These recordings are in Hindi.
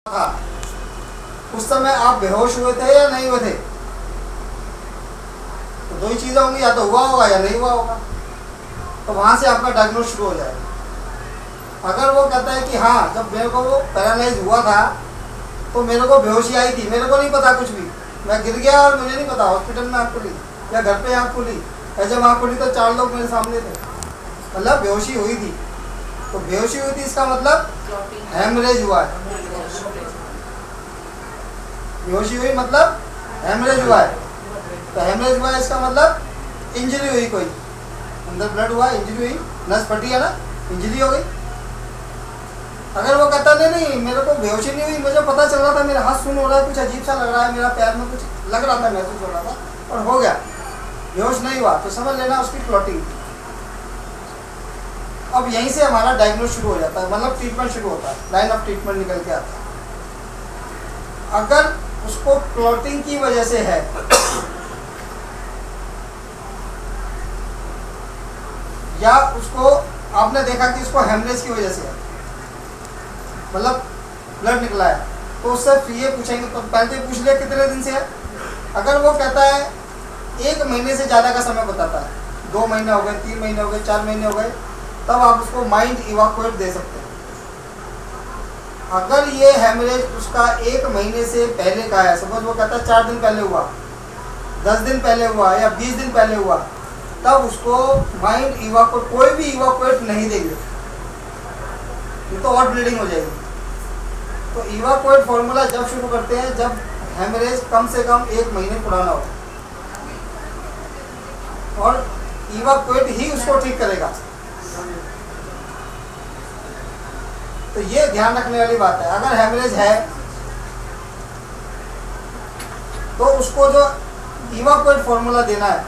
था उस समय आप बेहोश हुए थे या नहीं हुए थे? तो दो ही चीज़ें होंगी, या तो हुआ होगा या नहीं हुआ होगा। तो वहाँ से आपका डायग्नोज शुरू हो जाएगा। अगर वो कहता है कि हाँ, जब मेरे को वो पैरालाइज हुआ था तो मेरे को बेहोशी आई थी, मेरे को नहीं पता कुछ भी, मैं गिर गया और मुझे नहीं पता, हॉस्पिटल में आँख खुली या घर पे आँख खुली, या जब आँख खुली तो 4 लोग मेरे सामने थे, मतलब बेहोशी हुई थी। तो बेहोशी हुई थी इसका मतलब हेमरेज हुआ है। बेहोशी हुई मतलब हेमरेज हुआ है। तो हेमरेज हुआ है इसका मतलब इंजरी हुई, कोई अंदर ब्लड हुआ, इंजरी हुई, नस फटी है ना, इंजरी हो गई। अगर वो कहता नहीं मेरे को बेहोशी नहीं हुई, मुझे पता चल रहा था मेरा हाथ सुन हो रहा है, कुछ अजीब सा लग रहा है, मेरा पैर में कुछ लग रहा था, महसूस हो रहा था और हो गया, बेहोश नहीं हुआ, तो समझ लेना उसकी क्लॉटिंग। अब यहीं से हमारा डायग्नोज शुरू हो जाता है, मतलब ट्रीटमेंट शुरू होता है, लाइन ऑफ ट्रीटमेंट निकल के आता है। अगर उसको क्लॉटिंग की वजह से है या उसको आपने देखा कि उसको हेमरेज की वजह से है, मतलब ब्लड निकला है, तो उससे ये पूछेंगे, तो पहले पूछ लिया कितने दिन से है। अगर वो कहता है 1 महीने से ज़्यादा का समय बताता है, 2 महीने हो गए, 3 महीने हो गए, 4 महीने हो गए, तब आप उसको माइंड इवाकुएट दे सकते हैं। अगर ये हेमरेज उसका 1 महीने से पहले का है, सपोज वो कहता है 4 दिन पहले हुआ, 10 दिन पहले हुआ या 20 दिन पहले हुआ, तब उसको माइंड इवाकुएट, कोई भी इवाकुएट नहीं देंगे, ये तो और ब्लीडिंग हो जाएगी। तो इवाकुएट फॉर्मूला जब शुरू करते हैं जब हेमरेज कम से कम 1 महीने पुराना हो, और इवाकुएट ही उसको ठीक करेगा। तो ये ध्यान रखने वाली बात है। अगर हेमरेज है तो उसको जो इवाकुएट फॉर्मूला देना है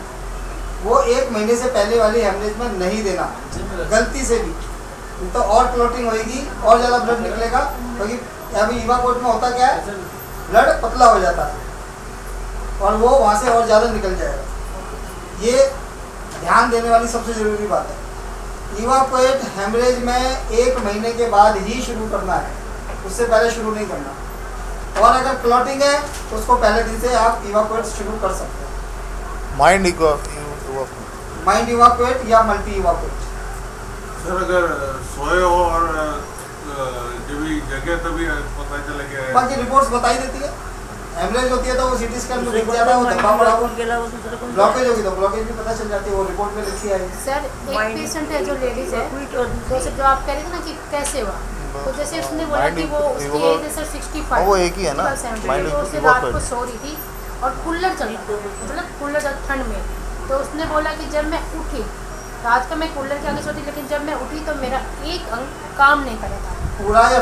वो 1 महीने से पहले वाली हेमरेज में नहीं देना, गलती से भी, तो और क्लॉटिंग होगी और ज़्यादा ब्लड निकलेगा, क्योंकि अभी इवाकुएट में होता क्या है, ब्लड पतला हो जाता है और वो वहाँ से और ज़्यादा निकल जाएगा। ये ध्यान देने वाली सबसे ज़रूरी बात है। इवाकुएट हेमरेज में 1 महीने के बाद ही शुरू करना है, उससे पहले शुरू नहीं करना। और अगर क्लॉटिंग है तो उसको पहले दिन से आप इवाकुएट शुरू कर सकते हैं, माइंड इवाकुएट या मल्टी इवाकुएट। सर अगर सोए हो और जब जगह तभी पता चला गया है, बाकी रिपोर्ट्स बताई देती है। हेमरेज होती है तो वो सीटी स्कैन में दिख जाता है, वो धब्बा पड़ा हो, ब्लॉकेज होगी तो ब्लॉकेज भी पता चल जाती है, वो रिपोर्ट में लिखी आई। सर एक पेशेंट है जो लेडीज है, तो जो आप कह रहे थे ना कि कैसे हुआ, तो जैसे उसने बोला कि वो उसकी एज है सर 65, वो एक ही है ना, तो उसने रात को सो रही थी और कूलर चल रहा था, मतलब कूलर ठंड में, तो उसने बोला कि जब मैं उठी, रात को मैं कूलर के आगे सोती, लेकिन जब मैं उठी तो मेरा एक अंग काम नहीं कर रहा था। पूरा या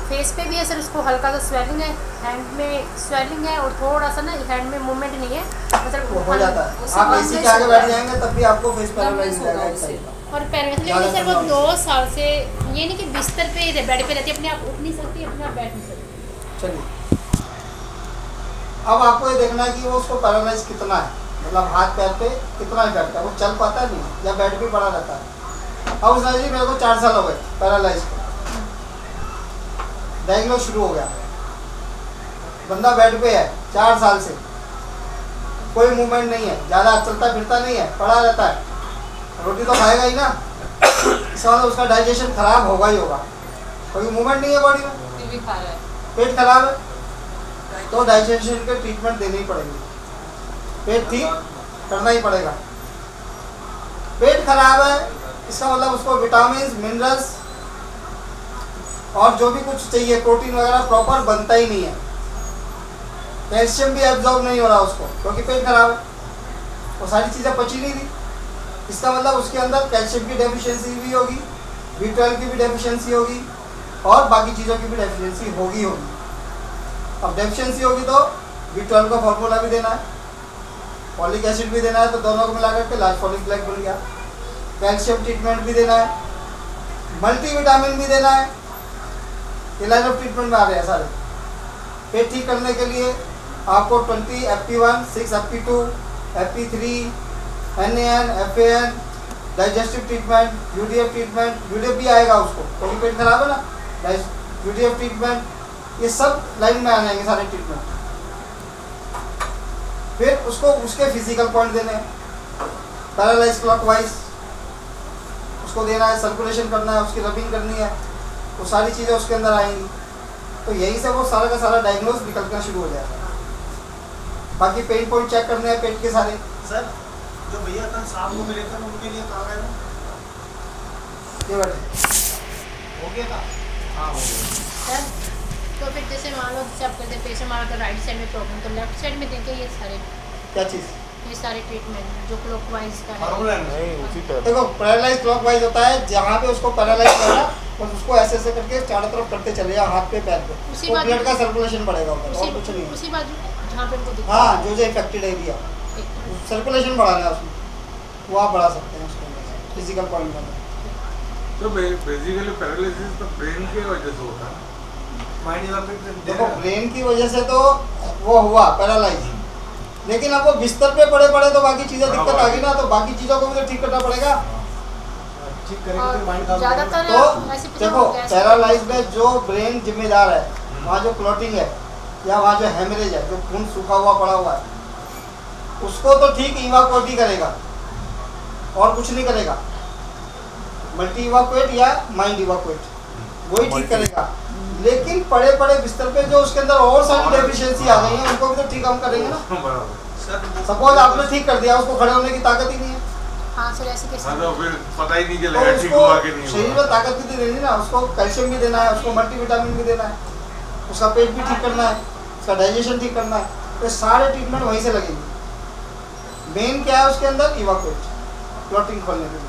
फेस पे भी है सर, उसको हल्का सा स्वेलिंग है, हैंड में स्वेलिंग है और थोड़ा सा ना हैंड में मूवमेंट नहीं है, मतलब हो जाता है। आप एसी के आगे बैठ जाएंगे तब भी आपको फेस पैरालाइज हो जाएगा। और पैरालाइज, लेकिन सर वो 2 साल से ये नहीं कि बिस्तर पे बेड पे रहती है, अपने आप उठ नहीं सकती, अपने आप बैठ नहीं सकती। चलिए, अब आपको ये देखना है कि वो उसको पैरालाइज कितना है, मतलब हाथ पैर पे कितना इफेक्ट है, वो चल पाता है नहीं या बेड पे पड़ा रहता है। अब उसने जी मेरे को 4 साल हो गए पैरालाइज को, डायग्नोज शुरू हो गया, बंदा बेड पे है 4 साल से, कोई मूवमेंट नहीं है, ज़्यादा चलता फिरता नहीं है, पड़ा रहता है, रोटी तो खाएगा ही ना, इसका मतलब उसका डाइजेशन खराब होगा ही होगा, कोई मूवमेंट नहीं है बॉडी में, पेट खराब है, तो डाइजेशन के ट्रीटमेंट देनी पड़ेगी, पेट ठीक करना ही पड़ेगा। पेट खराब है इसका मतलब उसको विटामिन, मिनरल्स और जो भी कुछ चाहिए, प्रोटीन वगैरह प्रॉपर बनता ही नहीं है, कैल्शियम भी एब्जॉर्ब नहीं हो रहा उसको, क्योंकि पेट खराब है, वो सारी चीज़ें पची नहीं थी, इसका मतलब उसके अंदर कैल्शियम की डेफिशिएंसी भी होगी, B12 की भी डेफिशिएंसी होगी और बाकी चीज़ों की भी डेफिशिएंसी होगी। अब डेफिशिएंसी होगी तो B12 का फॉर्मूला भी देना है, फॉलिक एसिड भी देना है, तो दोनों को मिला करके लार्ज फॉलिक ब्लैक बन गया, कैल्शियम ट्रीटमेंट भी देना है, मल्टीविटामिन भी देना है, ये लाइन ऑफ ट्रीटमेंट में आ गया सारे। पेट ठीक करने के लिए आपको 20 FP1, 6 FP2, FP3, NAN, FAN, digestive treatment, UDF treatment, UDF भी आएगा उसको, क्योंकि पेट खराब है ना, UDF ट्रीटमेंट, ये सब लाइन में आ जाएंगे सारे ट्रीटमेंट। फिर उसको उसके फिजिकल पॉइंट देने हैं, पैरालाइज क्लॉकवाइज उसको देना है, सर्कुलेशन करना है, उसकी रबिंग करनी है, वो सारी चीज़ें उसके अंदर आएंगी। तो यही से वो सारा का सारा डायग्नोज निकलना शुरू हो जाएगा। बाकी पेन पॉइंट चेक करने हैं पेट के सारे। सर जो भैया कल शाम को मिले थे उनके लिए कहाँ गए थे? ये बैठे हो गया था? हाँ हो गया। सर तो फिर जैसे मान लो जैसे आप कहते हैं पेशेंट हमारा तो राइट साइड में प्रॉब्लम, तो लेफ्ट साइड में देंगे ये क्या चीज़? सारे ट्रीटमेंट जो क्लॉकवाइज का है। फार्मूला है ना? नहीं उसी तरह देखो पैरालाइज क्लॉकवाइज होता है, जहाँ पे उसको पैरालाइज करना बस उसको ऐसे ऐसे करके चारों तरफ करते चले जाओ, हाथ पे पैर पे, उसी तो बाजू- ब्लड का सर्कुलेशन बढ़ेगा उधर, और कुछ नहीं है। उसी बाजू जहाँ पे उनको दिखता हाँ, जो इफेक्टेड एरिया है। सर्कुलेशन बढ़ाना है उसमें, वो आप बढ़ा सकते हैं उसके अंदर फिजिकल पॉइंट में। तो बेसिकली पैरालिसिस तो ब्रेन की वजह से होता है। माइंड इवापोरेट देखो ब्रेन की वजह से तो वो हुआ पैरालाइज, लेकिन अब वो बिस्तर पे पड़े पड़े तो बाकी चीज़ें दिक्कत आ गई ना, तो बाकी चीज़ों को भी तो ठीक करना पड़ेगा। ठीक करेंगे तो माइंड काम ज़्यादातर तो ऐसे देखो पैरालाइज में जो ब्रेन जिम्मेदार है, वहाँ जो क्लॉटिंग है या वहाँ जो हेमरेज है, जो खून सूखा हुआ पड़ा हुआ है, उसको तो ठीक इवाकुएट ही करेगा और कुछ नहीं करेगा। मल्टी इवाकुएट या माइंड इवाकुएट वही ठीक करेगा। लेकिन पड़े पड़े बिस्तर पे जो उसके अंदर और सारी डेफिशिएंसी आ गई है, उनको भी तो ठीक हम करेंगे ना। बराबर। सर सपोज आपने ठीक कर दिया, उसको खड़े होने की ताकत ही नहीं है, हाँ सर ऐसे कैसे हाँ तो फिर पता ही नहीं तो चलेगा ठीक हुआ कि उसको नहीं शरीर हुआ। में ताकत भी तो देनी ना, उसको कैल्शियम भी देना है, उसको मल्टीविटामिन भी देना है, उसका पेट भी ठीक करना है, उसका डाइजेशन ठीक करना है, तो सारे ट्रीटमेंट वहीं से लगेंगे। मेन क्या है उसके अंदर? इवाकुएट, क्लॉटिंग खोलने के लिए।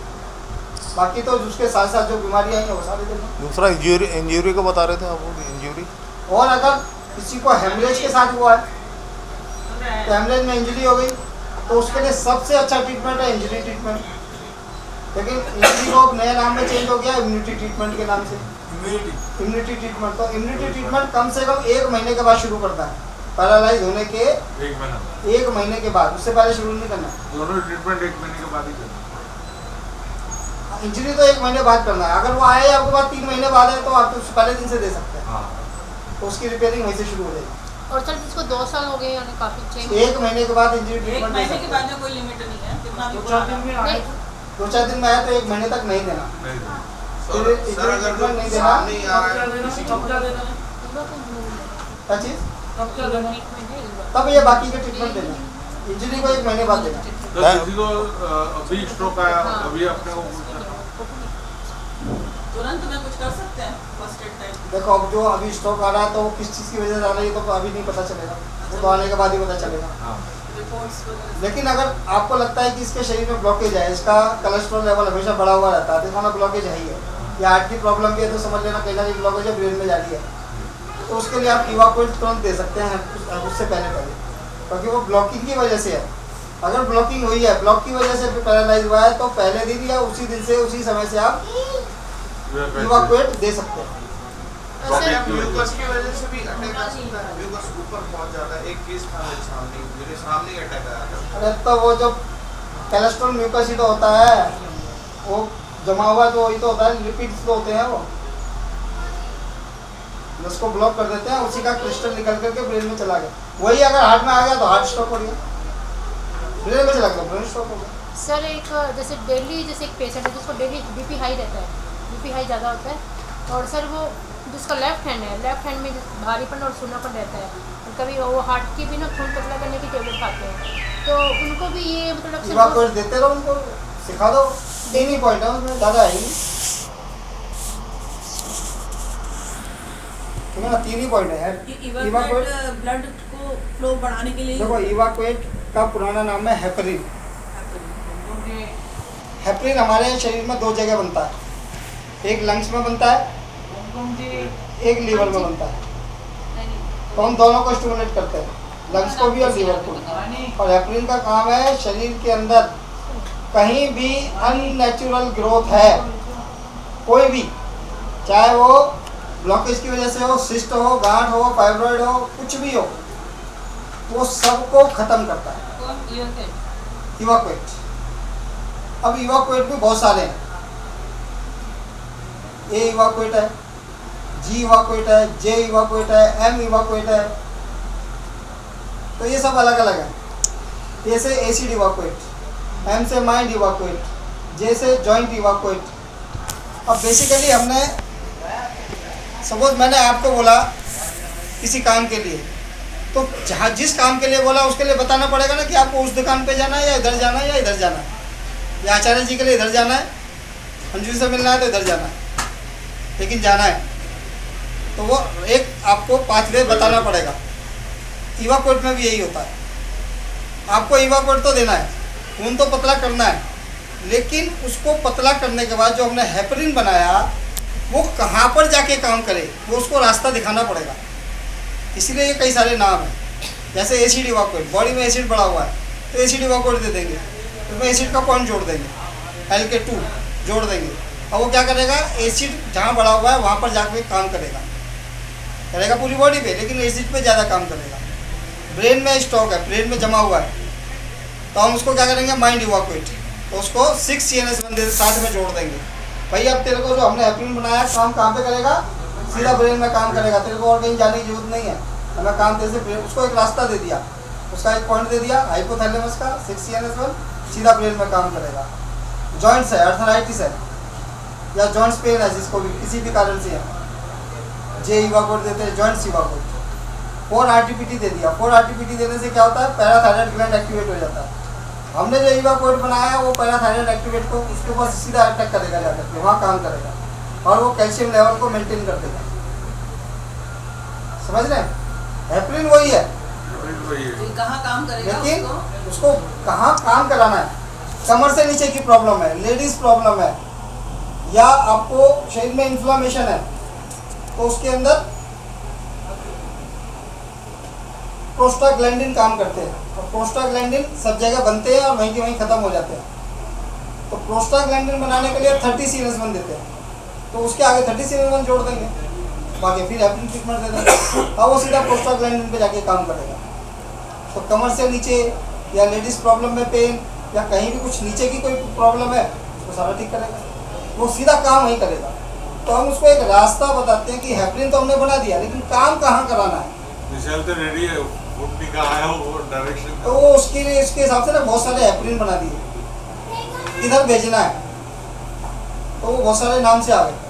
बाकी तो उसके साथ साथ जो बीमारियाँ हैं वो सारे देना। दूसरा इंजरी का बता रहे थे आप, वो इंजरी और अगर किसी को हेमरेज के साथ हुआ है, तो हेमरेज में इंजरी हो गई, तो उसके लिए सबसे अच्छा ट्रीटमेंट है इंजरी ट्रीटमेंट। लेकिन इंजरी को नया नाम में चेंज हो गया इम्यूनिटी ट्रीटमेंट के नाम से। इम्यूनिटी ट्रीटमेंट, तो इम्यूनिटी ट्रीटमेंट कम से कम 1 महीने के बाद शुरू करता है, पैरालाइज होने के 1 महीना 1 महीने के बाद, उससे पहले शुरू नहीं करना। दोनों ट्रीटमेंट 1 महीने के बाद ही करना। इंजरी तो 1 महीने बाद करना है। अगर वो आए आपके पास 3 महीने बाद है, तो आप तो पहले दिन से दे सकते हैं, हाँ तो उसकी रिपेयरिंग वहीं से शुरू हो जाएगी। और सर जिसको 2 साल हो गए यानी काफ़ी चेंज 1 महीने के बाद इंजरी एक ट्रीटमेंट दे महीने सकते के हैं। बाद में कोई लिमिट नहीं है, कितना भी 2-4 दिन में आए नहीं, 2-4 दिन में आया तो 1 महीने तक नहीं देना। नहीं देना। फिर इंजरी ट्रीटमेंट नहीं देना। नहीं आ रहा है किसी को कब क्या देना है? क्या चीज़? कब क्या देना है? ट्रीटमेंट है इस तब ये बाकी के ट्रीटमेंट देना। इंजरी को 1 महीने बाद देना। तो किसी को अभी स्ट्रोक आया, अभी अपने को कुछ करना। तुरंत में कुछ कर सकते हैं फर्स्ट एड टाइप? देखो अब जो अभी स्ट्रोक आ रहा है तो वो किस चीज़ की वजह से आ रही है तो अभी नहीं पता चलेगा, वो तो आने के बाद ही पता चलेगा। हाँ रिपोर्ट्स वगैरह? लेकिन अगर आपको लगता है कि इसके शरीर में ब्लॉकेज है, इसका कोलेस्ट्रॉल लेवल हमेशा बढ़ा हुआ रहता है, देखो ना ब्लॉकेज है ही है, या हार्ट की प्रॉब्लम भी है, तो समझ लेना कहीं ना कहीं ब्लॉकेज है, ब्रेन में जा रही है, तो उसके लिए आप इवाकुएट तुरंत दे सकते हैं उससे पहले, क्योंकि वो ब्लॉकिंग की वजह से है। अगर ब्लॉकिंग हुई है, ब्लॉक की वजह से पैरालाइज हुआ है, तो पहले दिन या उसी दिन से उसी समय से आप इवाकुएट दे सकते हैं। म्यूकस की वजह से भी अटैक आ सकता है। म्यूकस ऊपर पहुंच जाता है। एक केस था मेरे सामने ही अटैक आया था। अरे तो वो जो कोलेस्ट्रॉल म्यूकस ही तो होता है, वो जमा हुआ तो वही तो होता है, लिपिड्स तो होते हैं वो, उसको ब्लॉक कर देते हैं, उसी का क्रिस्टल निकल करके ब्रेन में चला गया। वही अगर हार्ट में आ गया तो हार्ट स्ट्रोक हो गया, ब्रेन में चला गया ब्रेन स्ट्रोक हो गया। सर एक जैसे डेली जैसे एक पेशेंट है जिसको डेली बीपी हाई रहता है, बीपी हाई ज़्यादा होता है, और सर वो जिसका लेफ्ट हैंड है, लेफ्ट हैंड में भारीपन और सूनापन रहता है, और कभी वो हार्ट की भी ना खून पतला करने की टेबलेट खाते हैं, तो उनको भी ये मतलब इवाकुएट देते रहो, उनको सिखा दो। 3 ही पॉइंट है उसमें, ज़्यादा है ही नहीं, ठीक है ना, 3 ही पॉइंट है यार। इवाकुएट ब्लड को फ्लो बढ़ाने के लिए देखो इवाकुएट का पुराना नाम है हेपरिन। हेपरिन हमारे शरीर में 2 जगह बनता है, एक लंग्स में बनता है, एक लीवर में बनता है, तो हम दोनों को स्टिमुलेट करते हैं, लंग्स को भी और लीवर को भी। और हेपरिन का काम है शरीर के अंदर कहीं भी अननेचुरल ग्रोथ है, कोई भी, चाहे वो ब्लॉकेज की वजह से हो, सिस्ट हो, गांठ हो, फाइब्रॉइड हो, कुछ भी हो, वो सबको खत्म करता है इवाकुएट। अब इवाकुएट भी बहुत सारे हैं, ये इवाकुएट है, जी इवाकुएट है, जे इवाकुएट है, एम इवाकुएट है। तो ये सब अलग अलग है। ए से एसिड इवाकुएट, एम से माइंड इवाकुएट, जे से जॉइंट इवाकुएट। अब बेसिकली हमने सपोज मैंने आपको बोला किसी काम के लिए, तो जहाँ जिस काम के लिए बोला उसके लिए बताना पड़ेगा ना कि आपको उस दुकान पे जाना है या इधर जाना है या इधर जाना है, या आचार्य जी के लिए इधर जाना है, अंजू से मिलना है तो इधर जाना है, लेकिन जाना है तो वो एक आपको पाथवे बताना पड़ेगा। इवाकुएट में भी यही होता है, आपको इवाकुएट तो देना है, खून तो पतला करना है, लेकिन उसको पतला करने के बाद जो हमने हेपरिन बनाया वो कहाँ पर जाके काम करे वो उसको रास्ता दिखाना पड़ेगा। इसीलिए ये कई सारे नाम हैं। जैसे एसिड इवाकुएट, बॉडी में एसिड बढ़ा हुआ है तो एसिड इवाकुएट दे देंगे, उसमें एसिड का पॉइंट जोड़ देंगे, Lk2 जोड़ देंगे, और वो क्या करेगा, एसिड जहाँ बढ़ा हुआ है वहाँ पर जाके काम करेगा पूरी बॉडी पे, लेकिन एसिड पे ज़्यादा काम करेगा। ब्रेन में स्टॉक है, ब्रेन में जमा हुआ है, तो हम उसको क्या करेंगे, माइंड इवाकुएट, तो उसको 6 CNS1 साथ में जोड़ देंगे। भाई अब तेरे को जो हमने हेपरिन बनाया काम कहाँ पे करेगा, सीधा ब्रेन में काम करेगा, तेरे को और कहीं जाने की जरूरत नहीं है। हमें काम तेरे से ब्रेन, उसको एक रास्ता दे दिया, उसका एक पॉइंट दे दिया हाइपोथैलेमस का 6 CNS1, सीधा ब्रेन में काम करेगा। जॉइंट्स है, अर्थराइटिस है या जॉइंट्स पेन है जिसको भी किसी भी कारण से है, जे इवाकुएट देते हैं, जॉइंट्स इवाकुएट। 4-RTPT दे दिया, 4-RTPT देने से क्या होता है, पैराथायरॉइड ग्लैंड एक्टिवेट हो जाता है। हमने जो इवाकुएट बनाया है वो पैराथायरॉइड एक्टिवेट को उसके ऊपर सीधा अटैक करेगा, जाकर के वहाँ काम करेगा और वो कैल्शियम लेवल को मेंटेन कर देगा। समझ रहे हैं, हेपरिन वही है, ये कहाँ काम करेगा लेकिन उसको? उसको कहाँ काम कराना है। कमर से नीचे की प्रॉब्लम है, लेडीज प्रॉब्लम है, या आपको शरीर में इन्फ्लामेशन है, तो उसके अंदर प्रोस्टाग्लैंडिन काम करते हैं, और प्रोस्टाग्लैंडिन सब जगह बनते हैं और वहीं के वहीं ख़त्म हो जाते हैं। तो प्रोस्टाग्लैंडिन बनाने के लिए 30 CNS1 देते हैं, तो उसके आगे 30 CNS1 जोड़ देंगे, बाकी फिर हेपरिन ट्रीटमेंट दे देंगे, और वो सीधा प्रोस्टाग्लैंडिन पे जाके काम करेगा। तो कमर से नीचे या लेडीज़ प्रॉब्लम में पेन या कहीं भी कुछ नीचे की कोई प्रॉब्लम है उसको सारा ठीक करेगा, वो सीधा काम वहीं करेगा। तो हम उसको एक रास्ता बताते हैं कि हेपरिन तो हमने बना दिया, लेकिन काम कहाँ कराना है, मिसाल तो रेडी है, फुट निकाला है वो डायरेक्शन। तो वो उसके लिए इसके हिसाब से ना बहुत सारे हेपरिन बना दिए, इधर भेजना है, तो वो बहुत सारे नाम से आ गए।